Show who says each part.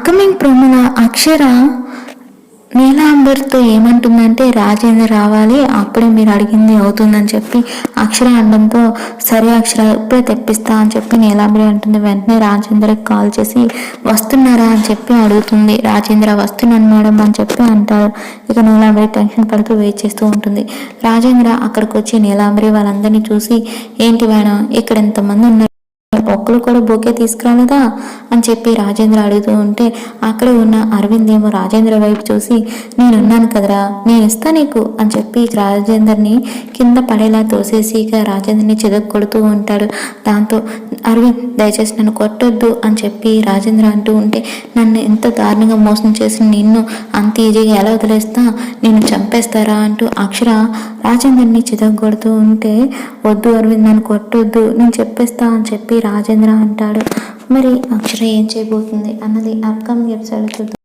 Speaker 1: Upcoming ప్రోమోలో అక్షర నీలాంబర్తో ఏమంటుందంటే రాజేంద్ర రావాలి, అప్పుడే మీరు అడిగింది అవుతుందని చెప్పి అక్షర అనడంతో సరే అక్షర ఇప్పుడే తెప్పిస్తా అని చెప్పి నీలాంబరి అంటుంది. వెంటనే రాజేంద్రకి కాల్ చేసి వస్తున్నారా అని చెప్పి అడుగుతుంది. రాజేంద్ర వస్తున్నాను మేడం అని చెప్పి అంటారు. ఇక నీలాంబరి టెన్షన్ పడుతూ వెయిట్ చేస్తూ ఉంటుంది. రాజేంద్ర అక్కడికి వచ్చి నీలాంబరి వాళ్ళందరినీ చూసి ఏంటి మేడం ఇక్కడ ఎంతమంది ఉన్నారు, ఒక్కరు కూడా బొకే తీసుకురాలేదా అని చెప్పి రాజేంద్ర అడుగుతూ ఉంటే అక్కడ ఉన్న అరవింద్ ఏమో రాజేంద్ర వైపు చూసి నేనున్నాను కదరా నేను ఇస్తా నీకు అని చెప్పి రాజేంద్రని కింద పడేలా తోసేసి ఇక రాజేంద్రని చిదక్ కొడుతూ ఉంటాడు. దాంతో అరవింద్ దయచేసి నన్ను కొట్టొద్దు అని చెప్పి రాజేంద్ర అంటూ ఉంటే నన్ను ఎంత దారుణంగా మోసం చేసి నిన్ను అంత ఈజీగా ఎలా వదిలేస్తా, నేను చంపేస్తారా అంటూ అక్షర రాజేంద్రని చిదక్ కొడుతూ ఉంటే వద్దు అరవింద్ నన్ను కొట్టొద్దు నేను చెప్పేస్తా అని చెప్పి రాజేంద్ర అంటాడు. మరి అక్షర ఏం చేయబోతుంది అన్నది అప్కమింగ్ ఎపిసోడ్ చూద్దాం.